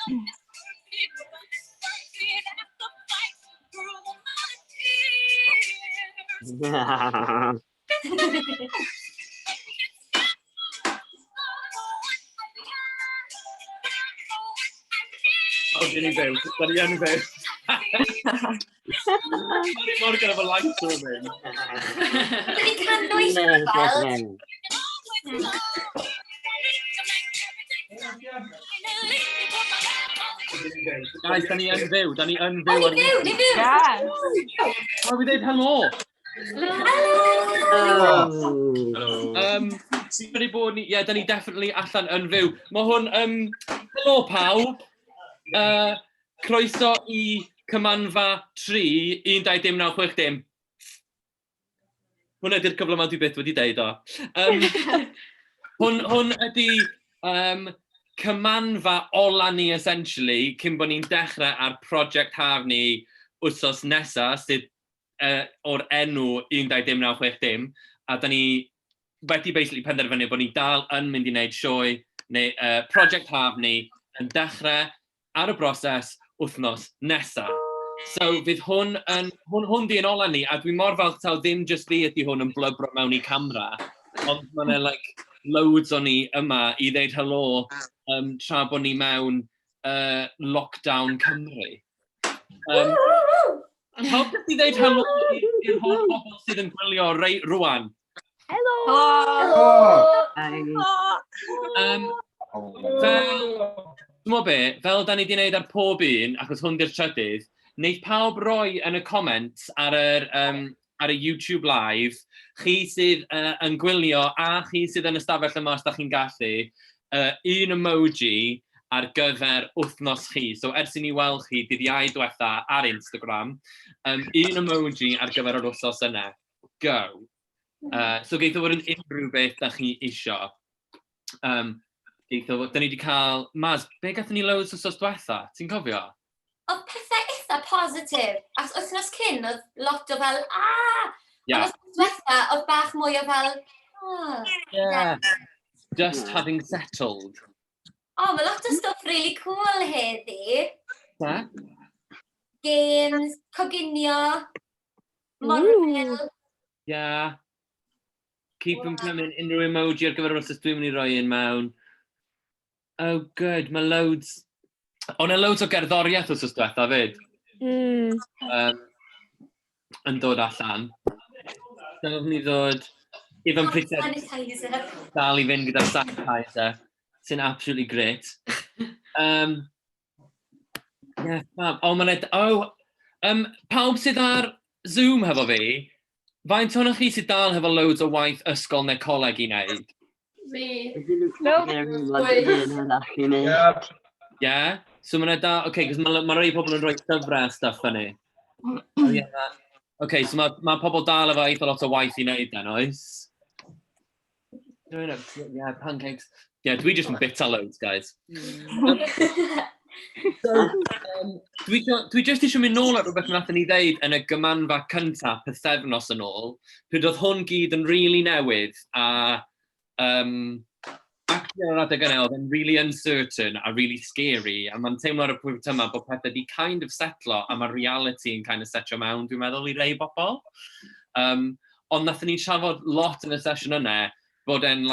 O, dyn ni fyw. Da ni yn fyw. Mor gyda fy live streaming. Da ni canwys fel. Guys, da ni yn fyw. Da ni yn O, fyw. ni fyw, ni fyw. O, fi dweud helo. Sy'n wedi bod ni... Ie, da ni definitely allan yn fyw. Mae hwn... Helo pawb. Croeso i Cymanfa 3, 126960. Hwna ydy'r cyfle yma dwi byth wedi deud o. Hwn ydy cymanfa ola ni, essentially, cyn bod ni'n dechrau ar prosiect haf ni wsos nesaf, sydd o'r enw 126960. A da ni wedi basically penderfynu bod ni dal yn mynd i wneud sioe, neu prosiect haf ni yn dechrau ar y broses wythnos nesaf. So, fydd hwn di yn ola ni, a dwi'n mor falch taw ddim just fi ydy hwn yn blybro mewn i camera, ond mae yna loads o ni yma i ddeud helo tra bod ni mewn lockdown Cymru. Pawb beth i ddeud helo i'r holl bobl sydd yn gwylio rwan? Helo! Fel da ni wedi gwneud ar pob un, achos hwn di'r trydydd, wneud pawb roi yn y comments ar y YouTube live, chi sydd yn gwylio a chi sydd yn ystafell yma os da chi'n gallu, un emoji ar gyfer wythnos chi. So ers i ni weld chi dydd Iau diwetha ar Instagram, un emoji ar gyfer yr wythnos yna. Go. So geith o fod yn unrhyw beth da chi isio. Da ni wedi cail... Maz, be gathon ni loads wythnos diwetha? Ti'n cofio? Oedd pethau eitha positif. Ac wythnos cyn, oedd lot o fel, Yeah. Ond wythnos diwetha, oedd bach mwy o fel, Yeah. Just having settled. Mae lot o stuff really cool heddi. Yeah. Games, coginio, morfil. Yeah. Keep them coming. Unrhyw emoji ar gyfer yr wythnos dwi'n mynd i roi un mewn. Oh, good. Mae loads... O'n loads o gerddoriaeth wythnos diwetha fyd. Yn dod allan. Dyma ni ddod... Ifan Pritchard Sanitizer. dal i fynd gyda'r sanitizer, sy'n absolutely great. Yeah, pawb sydd ar Zoom hefo fi, faint o'na chi sydd dal hefo loads o waith ysgol neu coleg i wneud? Fi. Yeah? So mae'n da... OK, cos mae rhai pobl yn rhoi llyfrau a stuff fyny. OK, so mae pobl dal efo eitha lot o waith i wneud then, oes? Yeah, pancakes. Yeah, dwi just yn bita loads, guys. Dwi just eisiau mynd nôl at rhywbeth nathon ni ddeud yn y gymanfa cyntaf pythefnos yn ôl, pryd oedd hwn gyd yn really newydd, a actually ar adeg yna oedd yn really uncertain a really scary, a mae'n teimlo ar y pwynt yma bod pethau di kind of setlo, a mae reality yn kind of setio mewn, dwi'n meddwl, i rei bobl. Ond nathon ni'n siarad lot yn y sesiwn yna, bod e'n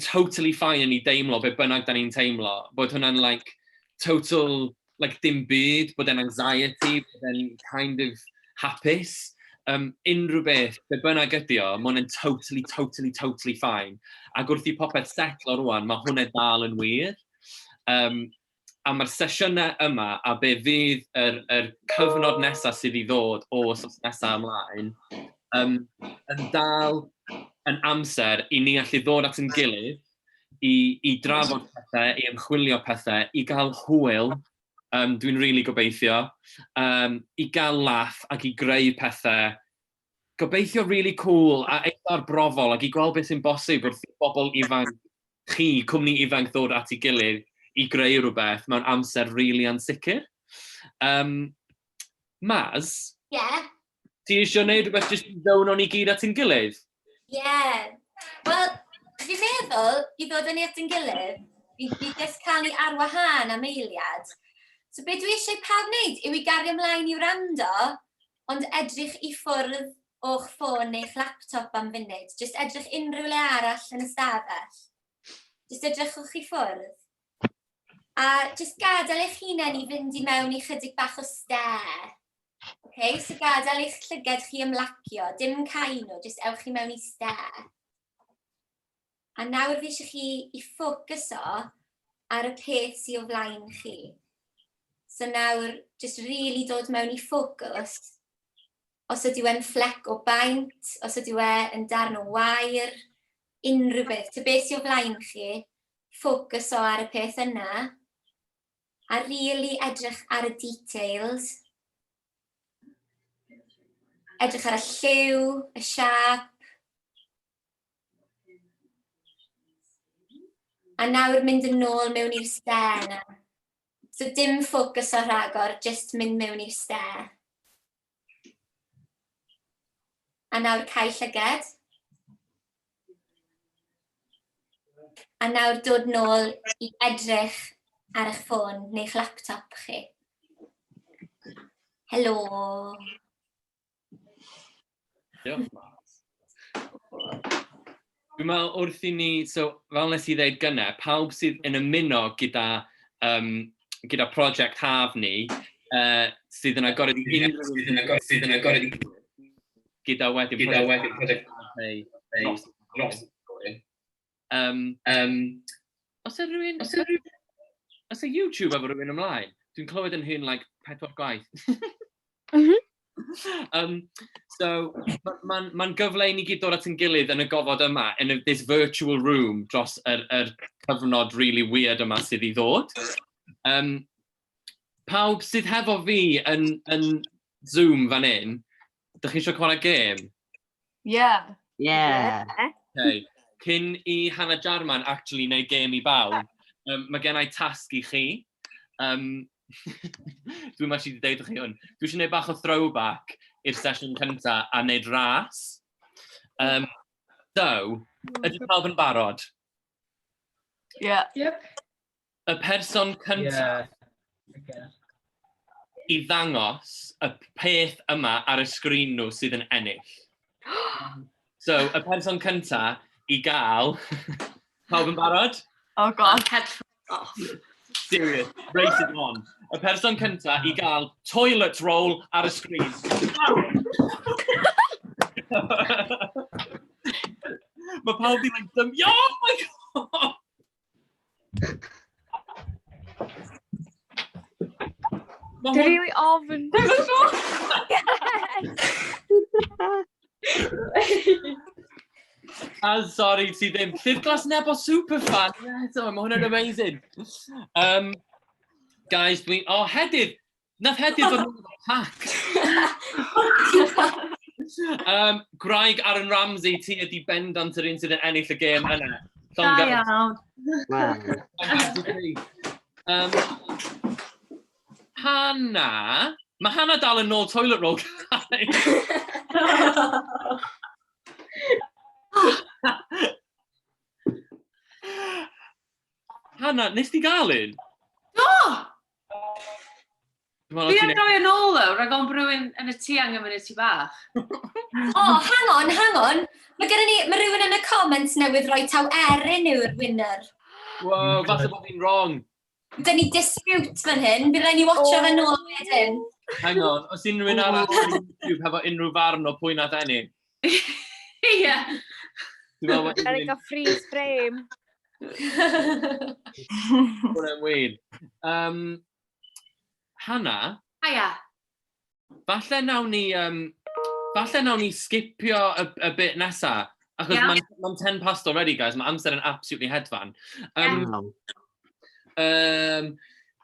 totally fine yn ei deimlo, be bynnag da ni'n teimlo, bod hwnna'n total, dim byd, bod e'n anxiety, bod e'n kind of hapus. Unrhyw beth, be bynnag ydi o, mae hwnna'n totally fine. Ac wrth i popeth setlo rwan, mae hwnna dal yn wir. A mae'r sesiynau yma, a be fydd yr cyfnod nesaf sydd i ddod o sos nesaf ymlaen, yn dal yn amser i ni allu ddod at yn gilydd, i drafod pethau, i ymchwilio pethau, i gael hwyl, dwi'n really gobeithio, i gael laff ac i greu pethau, gobeithio really cool a eitha arbrofol ac i gweld beth sy'n bosib wrth i bobl ifanc, cwmni ifanc ddod at ei gilydd i greu rhywbeth mewn amser really ansicr. Maz? Yeah. Ti eisiau gwneud rhywbeth jyst i ddown o'n i gyd at ein gilydd? Yeah. Wel, fi'n meddwl i ddod yn at yn gilydd, Fi jyst cael ni ar wahân am eiliad. So be dwi eisiau pawb wneud yw i gario ymlaen i'w rando, ond edrych i ffwrdd o'ch ffôn neu'ch laptop am funud. Just edrych unrhyw le arall yn y stafell. Just edrychwch i ffwrdd. A just gadael eich hunain i fynd i mewn i chydig bach o stare. Okay, so gadael eich llygad chi ymlacio, dim cael nhw, just ewch i mewn i stare. A nawr fi eisiau chi i ffocyso ar y peth sy'n o flaen chi. So nawr, just really dod mewn i ffocws. Os ydyw e'n fflec o baint, os ydyw e'n darn o wair, unrhyw beth. So beth sy'n o flaen chi, ffocyso ar y peth yna. A really edrych ar y details. Edrych ar y lliw, y siap. A nawr mynd yn ôl mewn i'r stare yna. So dim ffocws o rhagor, just mynd mewn i'r stare. A nawr cau llygad. A nawr dod nôl i edrych ar eich ffôn neu'ch laptop chi. Helo. Dwi'n meddwl wrth i ni, so fel nes i ddeud gynne, pawb sydd yn ymuno gyda prosiect haf ni, sydd yn agored i gyda wedyn prosiect os e rhywun, os e YouTube efo rhywun ymlaen, dwi'n clywed yn hyn like 4 gwaith. So, mae'n gyfle i ni gyd dod at yn gilydd yn y gofod yma, in this virtual room, dros yr cyfnod really weird yma sydd I ddod. Pawb sydd hefo fi yn Zoom fan hyn, dych chi eisiau chwarae gêm? Yeah. Okay. Cyn I Hannah Jarman actually neud gêm I bawb, mae gen I task I chi. Dwi'n actually wedi deud I chi hwn. Dwi eisiau neud bach o throwback i'r sesiwn cyntaf a neud ras. So, ydy pawb yn barod? Yeah. Y person cyntaf I ddangos y peth yma ar y sgrin nhw sydd yn ennill. So, y person cyntaf I gael... Pawb yn barod? Oh god. Headphones off. Serious, race it on. Y person cyntaf I gael toilet roll ar y sgrin. Mae pawb I like them. Oh my god! Dwi'n really ofn. Sorry, ti ddim. Llyfr glas nebo superfan. Yes, mae hwnna'n amazing. Guys, Hedydd. Nath Hedydd fod yn pack. Graig Aaron Ramsey, ti ydi bendant yr un sydd yn ennill y gêm yna. Da iawn. Hannah. Mae Hannah dal yn ôl toilet roll. Hannah, nes ti gael un? Do! Fi yn rhoi yn ôl o, rhaid o'n brwyn yn y tu angen yn y tu bach. Hang on. Mae rhywun yn y comments newydd rhoi taw erin yw'r winner. Wow, falle bod fi'n wrong. Dyn ni dispute fan hyn, bydd rhaid ni watcho fan ôl wedyn. Hang on, os unrhyw un arall ar YouTube hefo unrhyw farn o pwy nath enni? Ie. Gael ei gael freeze frame. Hwna'n weird. Hannah? Haia. Falle nawn ni skipio y bit nesa. Achos mae'n 10 past already, guys. Mae amser yn absolutely hedfan.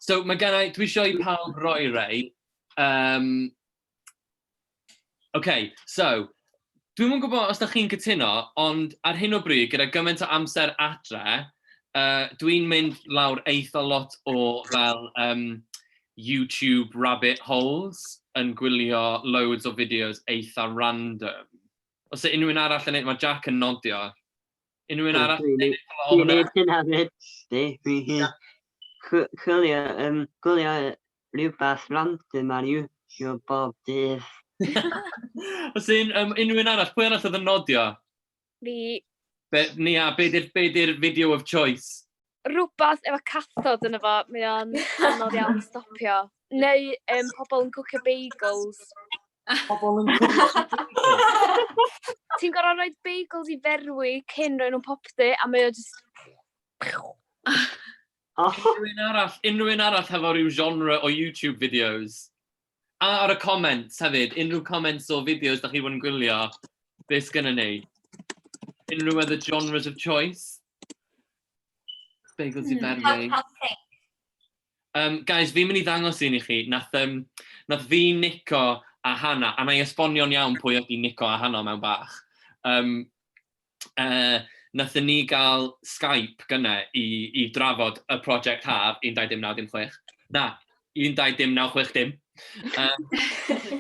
So mae gen I, dwi eisiau I pawb roi rei. Okay, so, dwi'n yn gwybod os da chi'n cytuno, ond ar hyn o bryd, gyda gymaint o amser adre, dwi'n mynd lawr eitha lot o fel YouTube rabbit holes yn gwylio loads o fideos eitha random. Os yw unrhyw un arall yn neud, mae Jack yn nodio. Unrhyw un arall? Dwi'n neud hynna fyd, gwylio rhywbeth random ar YouTube bob dydd. Os unrhyw un arall, pwy arall oedd yn nodio? Fi Nia, be di'r video of choice? rhywbeth efo cathod yn efo, mae o'n anodd iawn stopio. Neu pobl yn cwcio bagels. Ti'n gorfod rhoi bagels i ferwi cyn rhoi nhw'n popdy, a mae o just... Unrhyw un arall hefo rhyw genre o YouTube videos? A ar y comments hefyd, unrhyw comments o videos da chi fod yn gwylio, beth sgynna ni? Unrhyw other genres of choice? Bagels i ferwi. Guys, fi'n mynd i ddangos un i chi. Nath fi, Nico a Hannah, a na i esbonio'n iawn pwy oedd i Nico a Hannah mewn bach. Nathon ni gael Skype gynne i drafod y prosiect haf 12916. Na, 12960.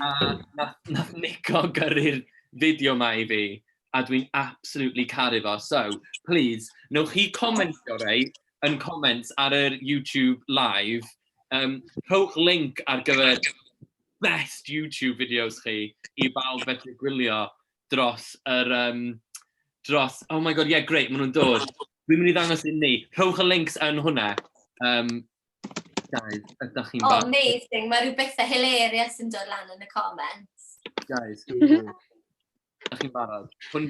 A nath Nico gyrru'r fideo ma i fi, a dwi'n absolutely caru fo. So, please, newch chi commentio yn comments ar yr YouTube live, rhowch link ar gyfer best YouTube videos chi i bawb fedru gwylio dros oh my god, yeah, great, maen nhw'n dod. Dwi'n mynd i ddangos i ni. Rhowch y links yn hwnna. Guys, ydych chi'n barod? Amazing, mae rhyw bethau hilarious yn dod lan yn y comments. Guys, ydych chi'n barod? Hwn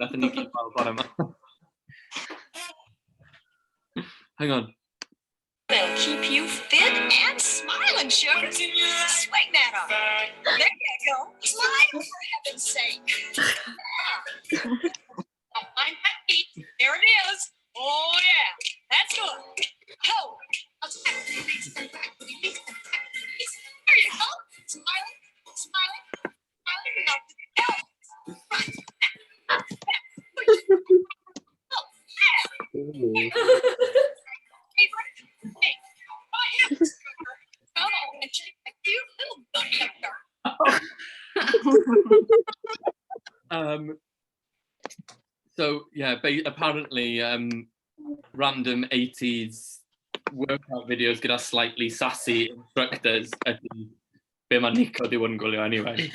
nathon ni gyd fel bore yma. Hang on. They'll keep you fit and smiling, sugar. Swing that on. There you go. Smile, for heaven's sake. I'm happy. There it is. Oh, yeah. That's good. Ho. There you go. Smiling, smiling, smiling. Now to the hell. Oh, yeah. Hey, my hips. Come on and shake that cute little butt. So yeah, apparently random 80s workout videos gyda slightly sassy instructors ydy be mae Nico di bod yn gwylio anyway.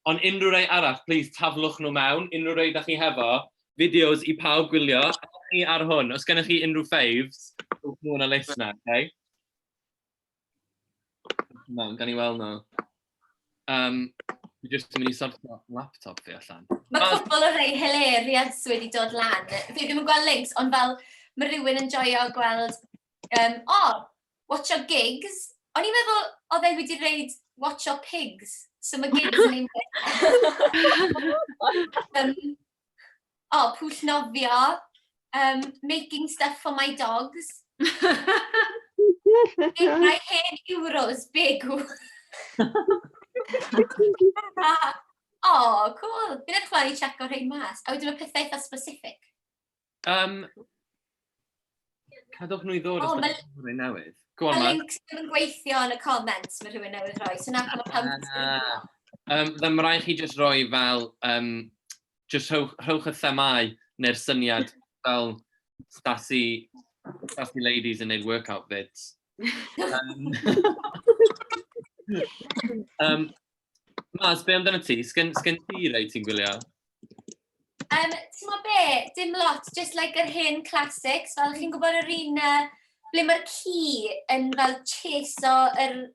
Ond unrhyw rei arall, please taflwch nhw mewn. Unrhyw rei da chi hefo, videos i pawb gwylio. Chi ar hwn, os gennych chi unrhyw faves, rhwch nhw yn y list na, okay? Gan i weld nhw. Fi jyst yn mynd i sortio laptop fi allan. Mae pobl o rei hilarious wedi dod lan. Fi ddim yn gweld links, ond fel mae rhywun yn joio gweld, watcho gigs. O'n i'n meddwl oedd e wedi reid watcho pigs. So mae gigs yn ein pwll nofio, making stuff for my dogs. Mae hen euros, begw. Cool. Fi'n edrych mlaen i check o'r rhain mas. A wedyn mae pethau eitha specific. Cadwch nhw i ddod os ydych chi'n rhaid newydd. Go on, Mae man. links yn gweithio yn y comments mae rhywun newydd rhoi. So na pan mae pawb yn sgrifennu. Ddim rhaid chi jyst rhoi fel, jyst rhowch y themau neu'r syniad fel Stasi ladies yn neud workout vids. Mas, be amdano ti? Sgen ti rei ti'n gwylio? Ti'n ma be? Dim lot, just like yr hen classics. Fel chi'n gwybod yr un ble mae'r ci yn fel chaso yr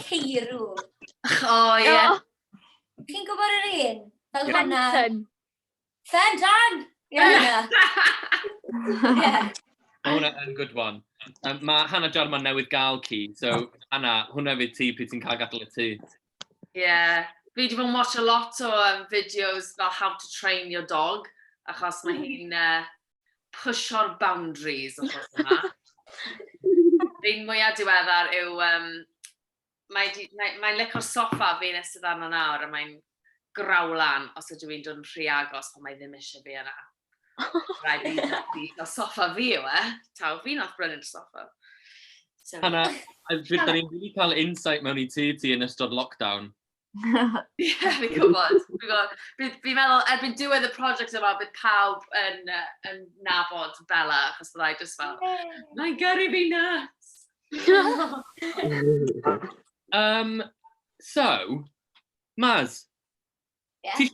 ceirw. Ie. Chi'n gwybod yr un? Fel hwnna. Fenton! Fenton! Ie. Hwna yn good one. Mae Hannah Jarman newydd gael ci, so Hannah, hwnna fydd ti pryd ti'n cael gadael y tŷ. Ie. Fi wedi bod yn watch a lot o videos fel how to train your dog, achos mae hi'n push o'r boundaries achos yna. Fi'n mwyaf diweddar yw, mae'n licio'r soffa fi'n ystod arno nawr, a mae'n grawlan os ydw i'n dod yn rhy agos pan mae ddim eisiau fi yna. Rhaid fi'n dodi o soffa fi yw taw fi nath brynu'r soffa. Hannah, da ni'n really cael insight mewn i ti yn ystod lockdown. Ie, fi'n gwybod. Fi'n meddwl, erbyn diwedd y prosiect yma, bydd pawb yn nabod Bella, achos byddai just fel, mae'n gyrru fi nuts! So, Maz, Ie. ti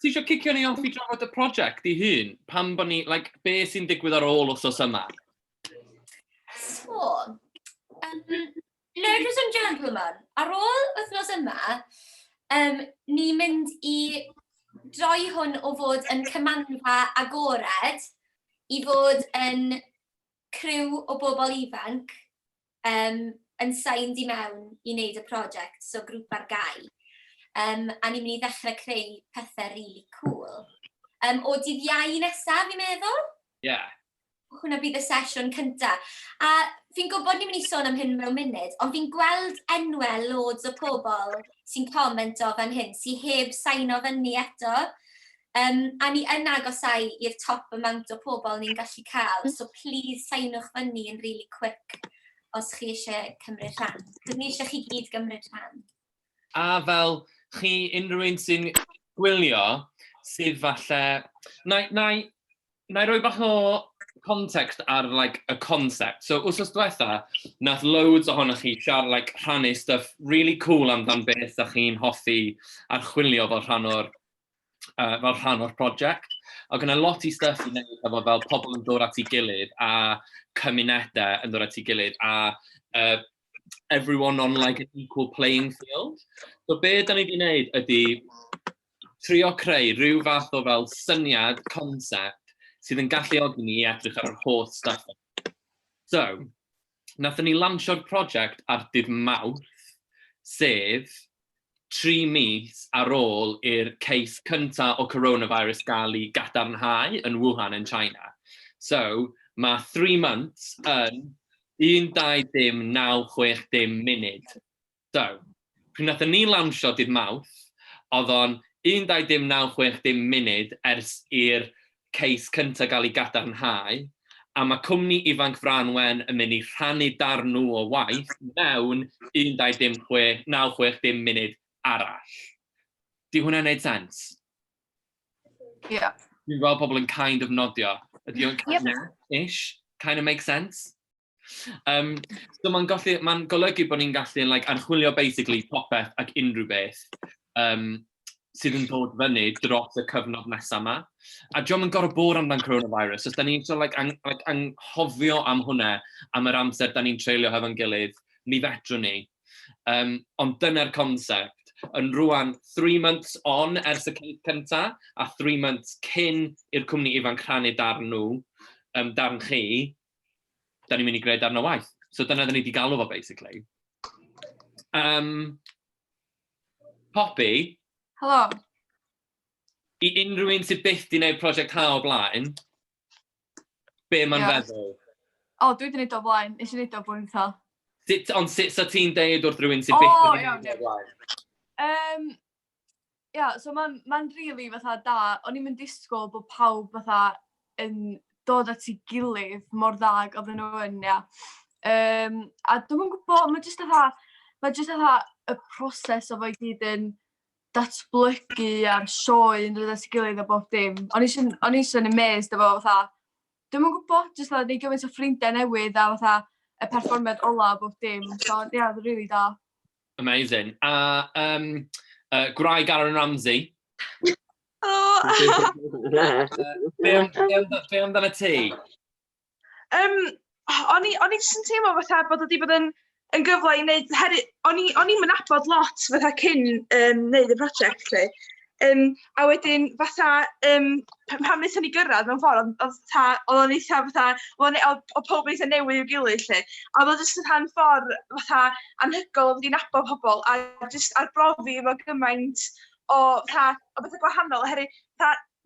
eisiau cicio ni off i drafod y prosiect i hun? Pam bod ni, like, be sy'n digwydd ar ôl wsos yma? So, ladies and gentlemen, ar ôl wythnos yma, ni'n mynd i droi hwn o fod yn cymanfa agored i fod yn criw o bobl ifanc yn signed i mewn i wneud y prosiect, so grŵp ar gau. A ni'n mynd i ddechrau creu pethau really cool. O dydd Iau nesaf, fi'n meddwl? Ie. Yeah. Hwna bydd y sesiwn cyntaf. A fi'n gwybod ni'n mynd i sôn am hyn mewn munud, ond fi'n gweld enwau loads o pobl sy'n comment o fan hyn, sy'n heb saino fyny eto. A ni yn agosau i'r top amount o pobl ni'n gallu cael, so please sainwch fyny yn really quick os chi eisiau cymryd rhan. Cos ni eisiau chi gyd gymryd rhan. A fel chi unrhyw un sy'n gwylio, sydd falle... Na i roi bach o context ar like, y concept. So, wsos diwetha, nath loads ohonoch chi siarad, rhannu stuff really cool amdan beth ydych chi'n hoffi archwilio fel rhan o'r project. Ac yna lot i stuff i wneud efo fel pobl yn dod at ei gilydd a cymunedau yn dod at ei gilydd a everyone on like an equal playing field. So be da ni wedi wneud ydy trio creu rhyw fath o fel syniad, concept, sydd yn galluogi ni i edrych ar yr holl stuff. So, nathon ni launchio'r project ar dydd Mawrth, sef 3 mis ar ôl i'r case cyntaf o coronavirus gael ei gadarnhau yn Wuhan yn China. So, mae 3 months yn 1:09:60 munud. So, pryd nathon ni launchio dydd Mawrth, oedd o'n 1:09:60 munud ers i'r case cyntaf gael ei gadarnhau, a mae cwmni ifanc Franwen yn mynd i rhannu darn nhw o waith mewn 1:09:60 munud arall. Di hwnna'n neud sens? Ie. Yeah. Dwi'n gweld pobl yn kind of nodio. Ydy o'n kind-ish? Kind of make sense? So mae'n golygu bod ni'n gallu like, archwilio basically popeth ac unrhyw beth sydd yn dod fyny dros y cyfnod nesaf yma. A diolch yn gorfod bod amdan coronavirus, os da ni'n anghofio am hwnna am yr amser da ni'n treulio hefo'n gilydd, ni fedrwn ni. Ond dyna'r concept. Yn rwan 3 months on ers y case cyntaf, a 3 months cyn i'r cwmni ifanc rhannu darn nhw, darn chi, da ni'n mynd i greu darn o waith. So dyna da ni wedi galw fo, basically. Poppy. Helo. I unrhyw un sydd byth di wneud prosiect ha o blaen, be mae'n feddwl? O, dwi wedi wneud o blaen. Nes i wneud o blwyddyn tho. Ond sut sa ti'n deud wrth rhywun sydd byth di wneud o blaen? Ia, so mae'n rili fatha da. O'n i'n mynd disgwyl bod pawb fatha yn dod at ei gilydd mor dda oedd nhw yn, ia. A dwi'n gwybod, mae jyst fatha y proses o fo i gyd yn datblygu a'r sioe yn dod at ei gilydd a bob dim. O'n i eisiau'n amazed efo fatha, dwi'n gwybod, jyst fatha, neu gymaint o ffrindiau newydd a fatha y perfformiad ola a bob dim. So, ia, dwi'n rili da. Amazing. A gwraig Aaron Ramsey. Be amdano ti? O'n i jyst yn teimlo fatha bod wedi bod yn gyfle i wneud, o'n i'n nabod lot fatha cyn wneud y prosiect, lle. A wedyn, fatha, pan wnaethon ni gyrraedd mewn ffordd, oedd pob eitha newydd i'w gilydd, lle. A oedd jyst yn rhan ffordd fatha anhygol o wedi nabod pobl, a jyst arbrofi efo gymaint o bethau gwahanol, oherwydd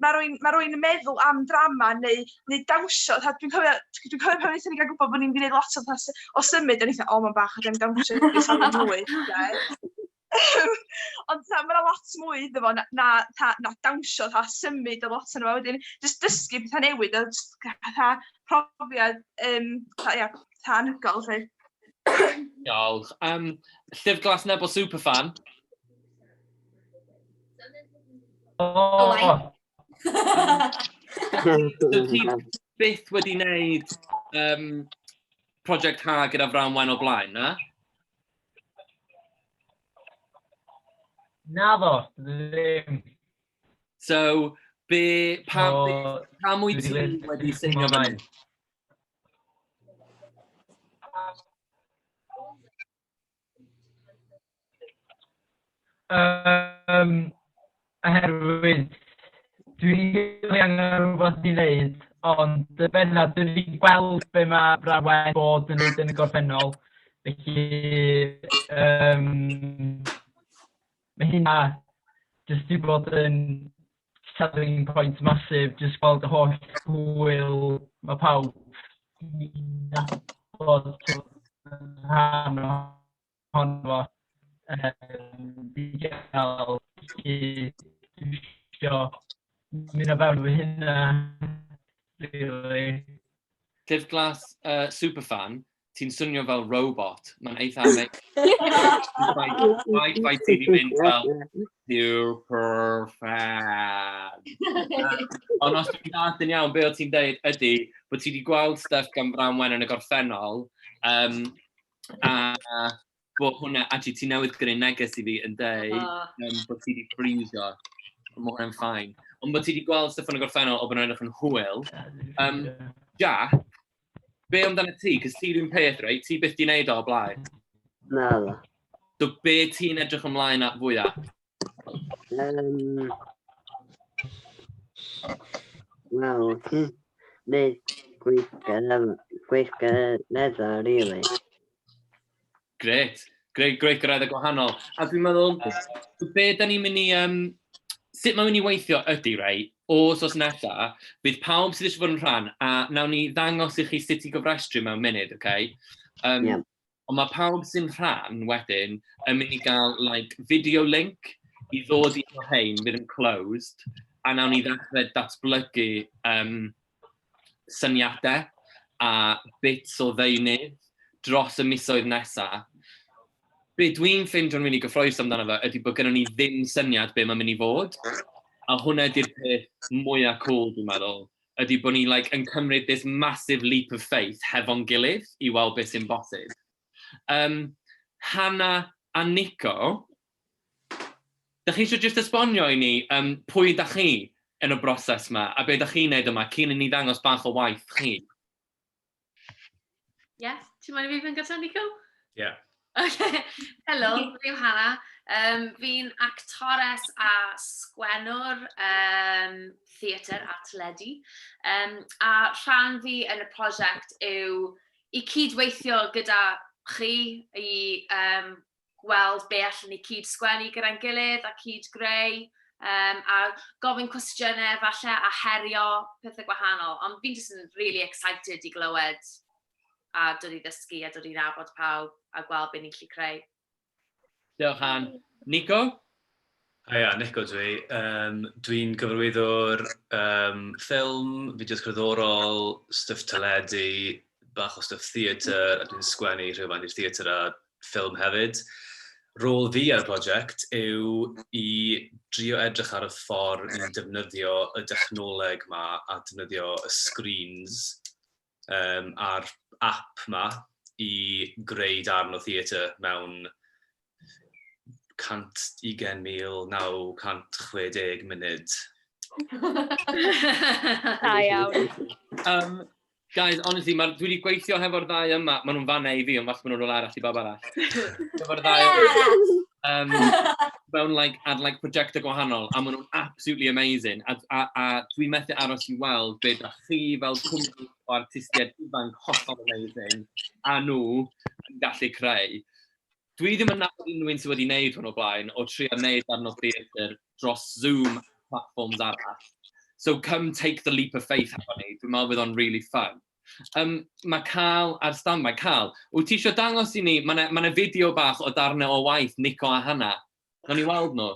mae rwy'n yn meddwl am drama neu dawnsio. Dwi'n cofio pan wnaethon ni gael gwybod bod ni'n gwneud lot o symud, a ni'n mae'n bach, a dwi'n dawnsio i sawl mwy. Ond mae'n lot mwy iddo fo na dawnsio, symud a lot yn efo. Wedyn, jyst dysgu pethau newid, a profiad anhygol. Diolch. Llyfr glas nebo superfan? Owain. So ti byth wedi wneud prosiect ha gyda Fran Wen o blaen, na? Na ddo, ddim. So, pa mwy ti wedi seinio fan? Oherwydd, dwi'n angen rhywbeth i wneud, ond benna, dwi'n wedi gweld be mae Fran Wen bod yn wneud yn y gorffennol. Felly, mae hynna jyst wedi bod yn selling point masif, jyst gweld y holl hwyl mae pawb i bod yn rhan ohono fo. Di gael isio mynd o fewn fy hynna, really. Llyfr Glas superfan, ti'n swnio fel robot. Mae'n eitha amazing. Rhaid ti di mynd fel superfan. Ond os ti'n dad yn iawn, be o ti'n deud ydy bod ti wedi gweld stuff gan Fran Wen yn y gorffennol, a bod hwnna, actually, ti newydd greu neges i fi yn deud bod ti wedi ffrisio. Mae hwnna'n ffain. Ond bod ti wedi gweld stuff yn y gorffennol o bod nhw'n edrych yn hwyl. Jack, be amdano ti? Cos ti dwi'n peth, reit? Ti byth di wneud o blaen? Na ddo. So be ti'n edrych ymlaen at fwyaf? Wel, neud gweithgaredda, really. Gret gyrraedd gwahanol. A dwi'n meddwl, be da ni'n mynd i... sut mae'n mynd i weithio ydy, rei? O sos nesa, bydd pawb sydd eisiau fod yn rhan, a nawn ni ddangos i chi sut i gofrestru mewn munud, okay? Ond mae pawb sy'n rhan wedyn yn mynd i gael video link i ddod i hein fydd yn closed, a nawn ni ddechrau datblygu syniadau a bits o ddeunydd dros y misoedd nesaf. Be dwi'n ffeindio'n mynd i gyffroes amdano fe ydy bod gennym ni ddim syniad be mae'n mynd i fod. A hwnna ydy'r peth mwyaf cool, dwi'n meddwl, ydy bod ni yn cymryd this massive leap of faith hefo'n gilydd i weld beth sy'n bosib. Hannah a Nico, da chi eisiau jyst esbonio i ni pwy da chi yn y broses yma, a be da chi'n neud yma, cyn i ni ddangos bach o waith chi? Yes, ti'n mynd i fi fynd gyda, Nico? Yeah. Okay. Helo, fi'n Hannah. Fi'n actores a sgwennwr theatr a teledu. A rhan fi yn y prosiect yw i cydweithio gyda chi i gweld be allan ni cyd sgwennu gyda'n gilydd a cyd greu. A gofyn cwestiynau falle a herio pethau gwahanol. Ond fi'n just yn really excited i glywed a dod i ddysgu a dod i nabod pawb a gweld be ni'n gallu creu. Diolch, Han. Nico? Ia, Nico dwi. Dwi'n gyfarwyddwr ffilm, fideos cerddorol, stwff teledu, bach o stwff theatr, a dwi'n sgwennu rhywfaint i'r theatr a ffilm hefyd. Rôl fi ar y prosiect yw i drio edrych ar y ffordd ni'n defnyddio y dechnoleg yma a defnyddio y screens a'r app yma i greu darn o theatr mewn 120,960 munud. Da iawn. Guys, honestly, dwi wedi gweithio hefo'r ddau yma. Maen nhw'n fanna i fi, ond falle maen nhw'n rôl arall i bab arall. Hefo'r ddau mewn ar prosiectau gwahanol, a maen nhw'n absolutely amazing. A dwi'n methu aros i weld beth a chi fel cwmni o artistiaid ifanc hollol amazing, a nhw yn gallu creu. Dwi ddim yn nabod unrhyw un sydd wedi gwneud hwn o blaen, o trio wneud darn o theatr dros Zoom platforms arall. So come take the leap of faith hefo ni. Dwi'n meddwl bydd o'n really fun. Mae Carl ar standby. Carl, wyt ti eisiau dangos i ni, mae yna fideo bach o darnau o waith Nico a Hannah. Nawn ni weld nhw.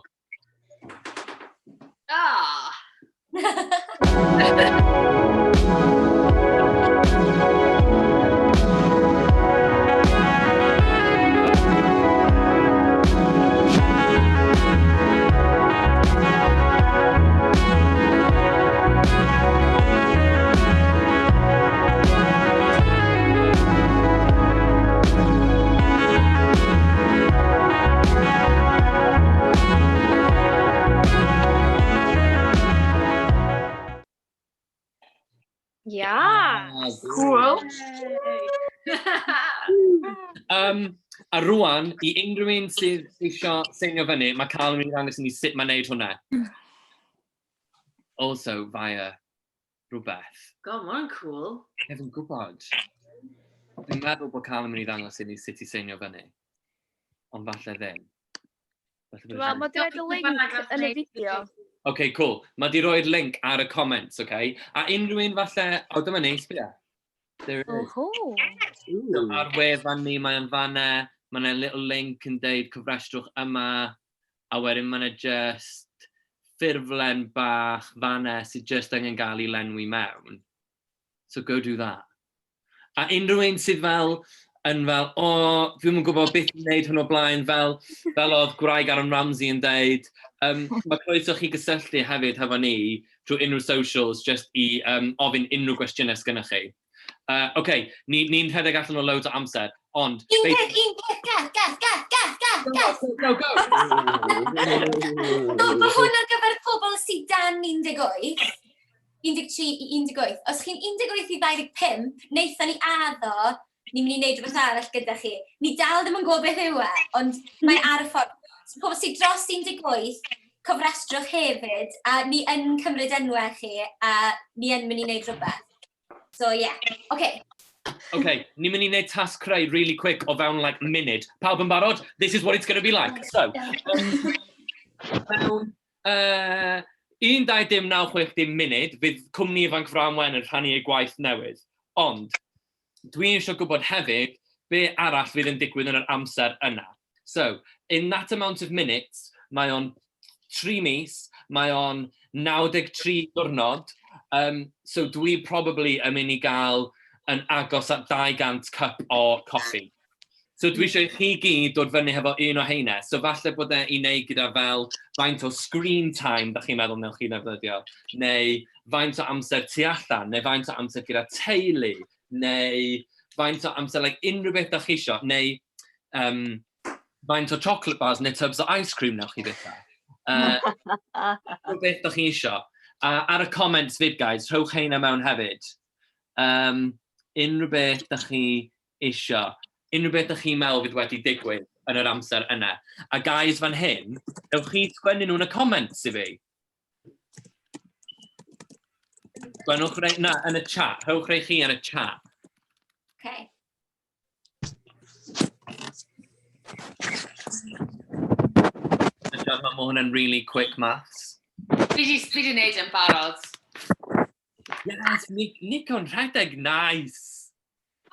Cool. A rwan, I unrhyw un sydd eisiau seinio fyny, mae cael yn mynd i ddangos i ni sut mae'n neud hwnna. Also, via rhywbeth. God, mae'n cool. Dwi'n gwybod. Dwi'n meddwl bod cael yn mynd i ddangos i ni sut i seinio fyny. Ond falle ddim. Wel, mae di roed y link yn y fideo. OK, cool. Mae di roi'r link ar y comments, OK? A unrhyw un falle... O, dyma neis, bia. There it is. So, ar wefan ni, mae'n fanna. Mae'n a little link yn deud cyfrestrwch yma. A wedyn mae'n just ffurflen bach fanna sydd just angen gael I lenwi mewn. So go do that. A unrhyw un sydd fel... yn fel, o, dwi'n yn gwybod beth i'n neud hwn o blaen, fel oedd Gwraig Aaron Ramsey yn deud. Mae croeso chi gysylltu hefyd hefo ni drwy unrhyw socials, just I ofyn unrhyw gwestiynau sgynnach chi. OK, ni'n rhedeg allan o loads o amser, ond... Un peth, Geth. Go. Mae hwn ar gyfer pobl sydd dan 18, 13 I 18. Os chi'n 18 I 25, wnaethon ni addo, ni'n mynd I wneud rhywbeth arall gyda chi. Ni dal ddim yn gwybod beth yw e, ond mae ar y ffordd. Pobl sydd dros 18, cofrestrwch hefyd, a ni yn cymryd enwau chi, a ni yn mynd I wneud rhywbeth. So, yeah. OK. OK, ni'n mynd I wneud task creu really quick o fewn, like, munud. Pawb yn barod? This is what it's going to be like. So, fewn 1-2-9-6 munud, fydd cwmni ifanc Framwen yn rhannu ei gwaith newydd. Ond, dwi eisiau gwybod hefyd be arall fydd yn digwydd yn yr amser yna. So, in that amount of minutes, mae o'n 3 mis, mae o'n 93 diwrnod, so dwi probably yn mynd I gael yn agos at 200 cup o coffi. So dwi eisiau chi gyd dod fyny hefo un o heina, so falle bod e I wneud gyda fel faint o screen time, da chi'n meddwl newch chi ddefnyddio, neu faint o amser tu allan, neu faint o amser gyda teulu, neu faint o amser, like, unrhyw beth da chi isio, neu faint o chocolate bars neu tubs o ice cream newch chi bethau. Unrhyw beth da chi isio. Ar y comments fyd, guys, rhowch heina mewn hefyd. Unrhyw beth da chi isio. Unrhyw beth da chi'n meddwl fydd wedi digwydd yn yr amser yna. A guys fan hyn, ewch chi sgwennu nhw yn y comments I fi. Gwenwch rei na yn y chat. Rhowch rei chi yn y chat. OK. Mae hwnna'n really quick maths. Fi di wneud yn barod. Yes, Nick o'n rhedeg nice.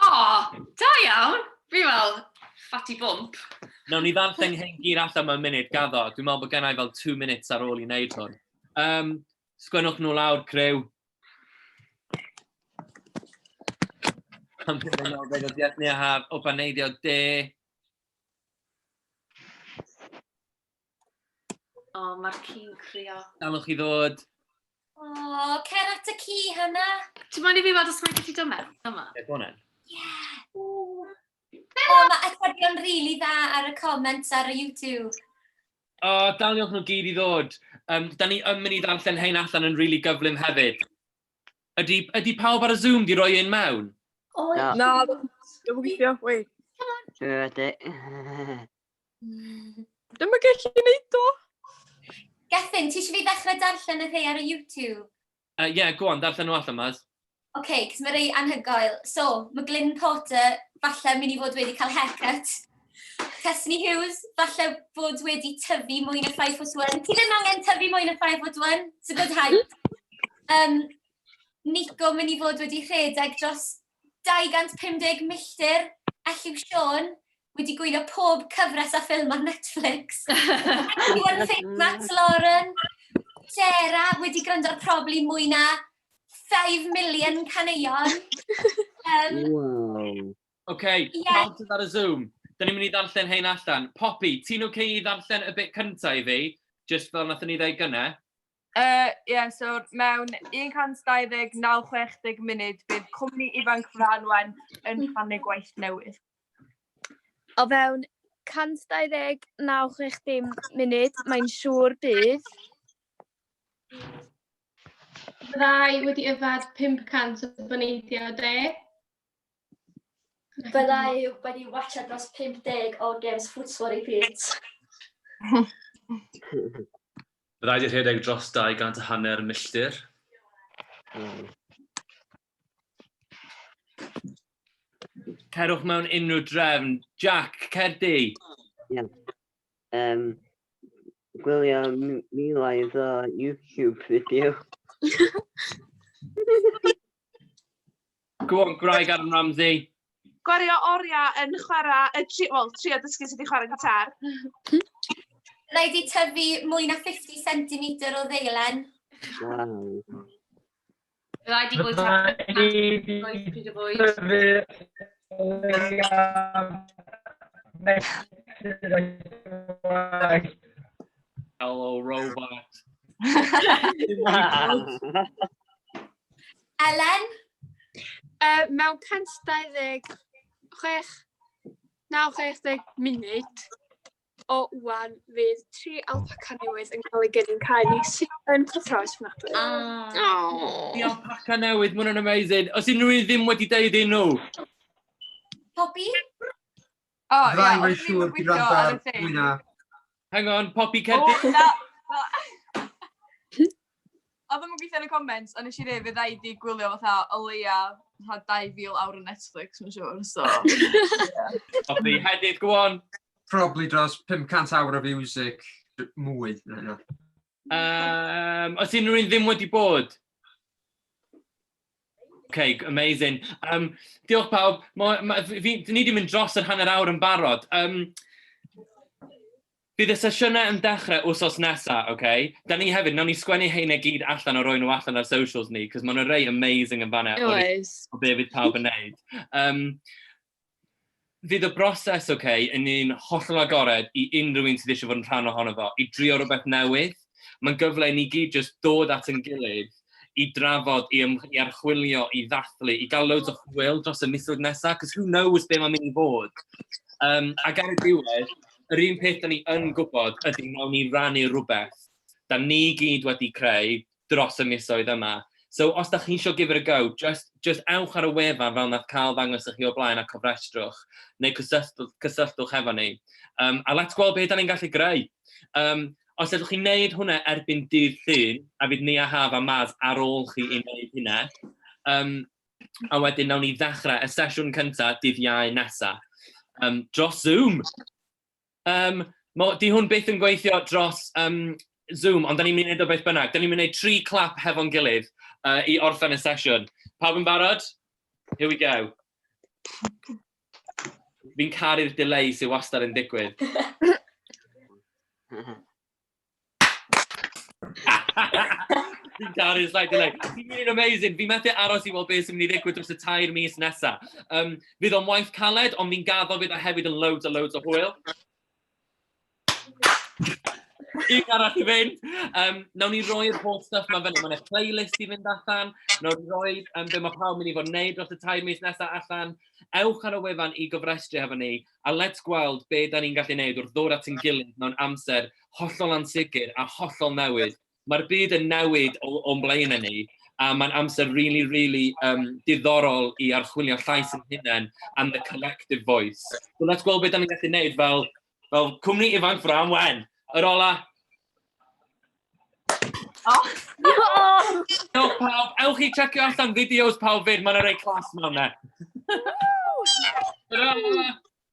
O, da iawn. Fi fel fatty bump. Nawn ni ddarllen hyn gyr allan mewn munud gaddo. Dwi'n meddwl bod gennau fel 2 minutes ar ôl I wneud hwn. Sgwennwch nhw lawr, criw. Am gyda'n meddwl beth o dieth ni a haf o baneidio de. O, mae'r ci'n crio. Dalwch I ddod. O, cer at y ci hynna. Ti'n mynd I fi fod os mae'n gallu dymer? Dyma. Ie, bonen. O, mae atebion rili dda ar y comments ar y YouTube. O, daliwch nhw gyd I ddod. Da ni yn mynd I ddarllen hein allan yn really gyflym hefyd. Ydy pawb ar y Zoom di roi un mewn? O, Na, dwi'n gweithio, wait. Dwi wedi. Dwi'n mynd gallu neud o. Gethin, ti eisiau fi ddechrau darllen y rhai ar y YouTube? Ie, go on, darllen nhw allan, Maz. OK, cos mae rei anhygoel. So, mae Glyn Porter falle mynd I fod wedi cael haircut. Cysni Hughes, falle bod wedi tyfu mwy na 5'1". Ti ddim angen tyfu mwy na 5'1". It's a good height. Nico mynd I fod wedi rhedeg dros 250 milltir. Elliw Sean wedi gwylio pob cyfres a ffilm ar Netflix. Iwan Fink, Matt Lauren. Sarah wedi gwrando'r probably mwy na 5 million caneuon. Wow. OK, pawb sydd ar y Zoom. Da ni'n mynd I ddarllen hein allan. Poppy, ti'n OK I ddarllen y bit cyntaf I fi? Just fel nathon ni ddweud gynne? Ie, so mewn 120 9-60 munud bydd cwmni ifanc Framwen yn rhannu gwaith newydd. O fewn 120 9-60 munud, mae'n siŵr bydd Byddai wedi yfad 500 o byneidio de. Byddai wedi watcha dros 50 o games Footswar repeat. Byddai wedi rhedeg dros 250 milltir. Cerwch mewn unrhyw drefn. Jack, cer di. Gwylio miloedd o YouTube fideo. Go on, Graig Adam Ramsey. Gwario oriau yn chwarae, trio dysgu sydd wedi chwarae gitar. Na i di tyfu mwy na 50 cm o ddeilen. Wow. Byddai di bwyd Hello, robot. Elen? Mewn 126 munud o wan fydd 3 alpaca newydd yn cael ei gynnu'n cael ei sy'n yn cyffroes fnadwy. Di alpaca newydd, mae hwnna'n amazing. Os unrhyw un ddim wedi deud un nhw? Poppy? O, Rai ia, mae'n siŵr bydd rhan fwyna. Hang on, Poppy Cedi. Oedd yn gweithio yn y comments, a nes i dweud fydd rhaid i gwylio fatha o leia 2,000 awr o Netflix, mae'n siŵr, so... Poppy, hedydd, go on. Probably dros 500 awr o music mwy. Os unrhyw un ddim wedi bod? OK, amazing. Diolch pawb. Dyn ni wedi mynd dros yr hanner awr yn barod. Bydd y sesiynau yn dechrau wsos nesaf, OK? Da ni hefyd, nawn ni sgwennu heina gyd allan o roi nhw allan ar socials ni, cos maen nhw'n rei amazing yn fanna o be fydd pawb yn neud. Fydd y broses, OK, yn un hollol agored i unrhyw un sydd eisiau fod yn rhan ohono fo, i drio rhywbeth newydd. Mae'n gyfle i ni gyd jyst dod at yn gilydd, i drafod, i archwilio, i ddathlu, i gael loads o chwil dros y misoedd nesaf, cos who knows be mae'n mynd i fod. Ac ar y diwedd, yr un peth da ni yn gwybod ydy nawn ni rannu rhywbeth da ni gyd wedi creu dros y misoedd yma. So, os da chi eisiau give it a go, just ewch ar y wefan fel nath cael ddangos i chi o blaen a cofrestrwch, neu cysylltwch efo ni. A let's gweld beth da ni'n gallu greu. Os ydych chi'n neud hwnna erbyn dydd Llun, a fydd ni a Haf a Maz ar ôl chi i wneud hynna, a wedyn nawn ni ddechrau y sesiwn cyntaf dydd Iau nesaf. Dros Zoom. Di hwn beth yn gweithio dros Zoom, ond da ni'n mynd i wneud o beth bynnag. Da ni'n mynd i wneud 3 clap hefo'n gilydd i orffen y sesiwn. Pawb yn barod? Here we go. Fi'n caru'r delay sy'n wastad yn digwydd. Fi'n caru'r slight delay. Fi'n mynd amazing. Fi'n methu aros i weld beth sy'n mynd i ddigwydd dros y 2 mis nesaf. Fydd o'n waith caled, ond fi'n gaddo fydd o hefyd yn loads o hwyl. Un arall i fynd. Nawn ni roi'r holl stuff ma fyny. Mae'n eich playlist i fynd allan. Nawn ni roi be mae pawb mynd i fod yn neud dros y 2 mis nesaf allan. Ewch ar y wefan i gofrestru hefo ni. A let's gweld be da ni'n gallu neud wrth ddod at ein gilydd mewn amser hollol ansicr a hollol newydd. Mae'r byd yn newid o'n blaen ni. A mae'n amser really diddorol i archwilio llais yn hunain and the collective voice. So let's gweld be da ni'n gallu neud fel cwmni ifanc ffram wen. Yr ola. Diolch pawb. Ewch i checio allan fideos pawb fyd. Mae'n rhoi clas mewn ne.